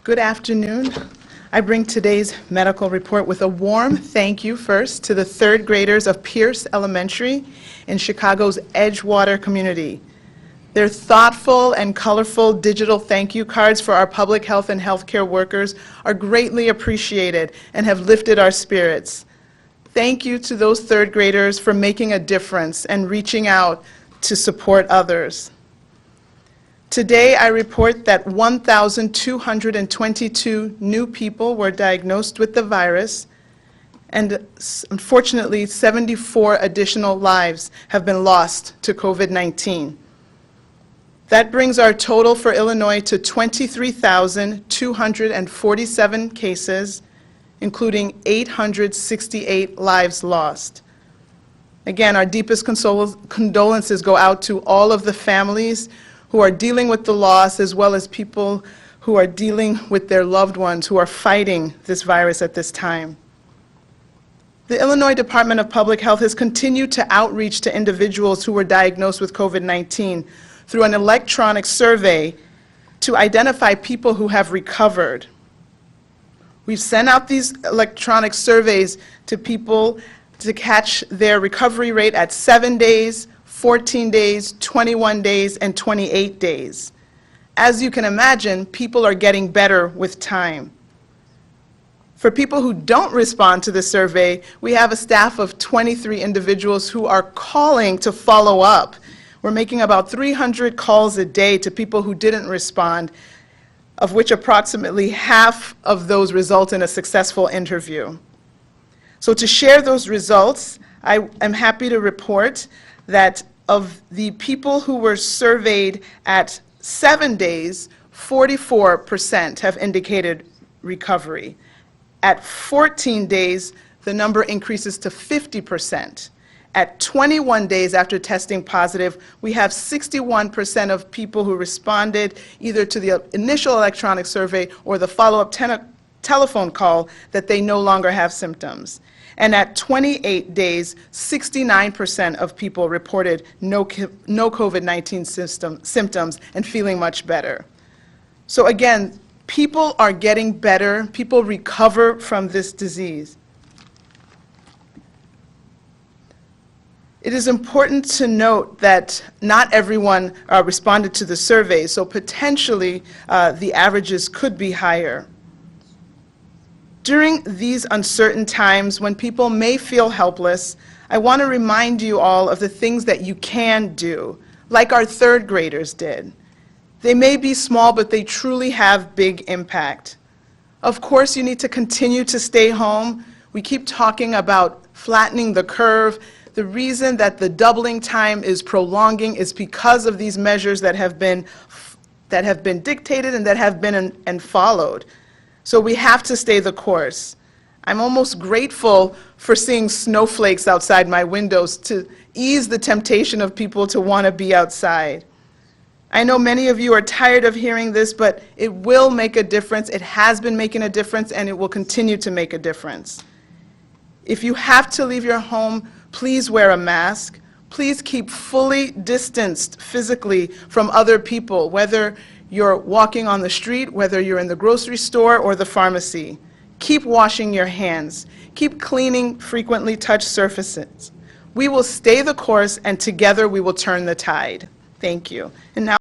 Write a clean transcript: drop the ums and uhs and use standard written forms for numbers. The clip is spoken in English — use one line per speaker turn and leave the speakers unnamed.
Good afternoon. I bring today's medical report with a warm thank you first to the third graders of Pierce Elementary in Chicago's Edgewater community. Their thoughtful and colorful digital thank you cards for our public health and healthcare workers are greatly appreciated and have lifted our spirits. Thank you to those third graders for making a difference and reaching out to support others. Today, I report that 1,222 new people were diagnosed with the virus, and unfortunately, 74 additional lives have been lost to COVID-19. That brings our total for Illinois to 23,247 cases, including 868 lives lost. Again, our deepest condolences go out to all of the families who are dealing with the loss, as well as people who are dealing with their loved ones who are fighting this virus at this time. The Illinois Department of Public Health has continued to outreach to individuals who were diagnosed with COVID-19 through an electronic survey to identify people who have recovered. We've sent out these electronic surveys to people to catch their recovery rate at 7 days, 14 days, 21 days, and 28 days. As you can imagine, people are getting better with time. For people who don't respond to the survey, we have a staff of 23 individuals who are calling to follow up. We're making about 300 calls a day to people who didn't respond, of which approximately half of those result in a successful interview. So to share those results, I am happy to report that of the people who were surveyed at 7 days, 44% have indicated recovery. At 14 days, the number increases to 50%. At 21 days after testing positive, we have 61% of people who responded either to the initial electronic survey or the follow-up telephone call that they no longer have symptoms. And at 28 days, 69% of people reported no COVID-19 symptoms and feeling much better. So again, people are getting better. People recover from this disease. It is important to note that not everyone responded to the survey, so potentially the averages could be higher. During these uncertain times when people may feel helpless, I want to remind you all of the things that you can do, like our third graders did. They may be small, but they truly have big impact. Of course, you need to continue to stay home. We keep talking about flattening the curve. The reason that the doubling time is prolonging is because of these measures that have been dictated and that have been and followed. So we have to stay the course. I'm almost grateful for seeing snowflakes outside my windows to ease the temptation of people to want to be outside. I know many of you are tired of hearing this, but it will make a difference. It has been making a difference, and it will continue to make a difference. If you have to leave your home, please wear a mask. Please keep fully distanced physically from other people, whether you're walking on the street, whether you're in the grocery store or the pharmacy. Keep washing your hands. Keep cleaning frequently touched surfaces. We will stay the course, and together we will turn the tide. Thank you. And now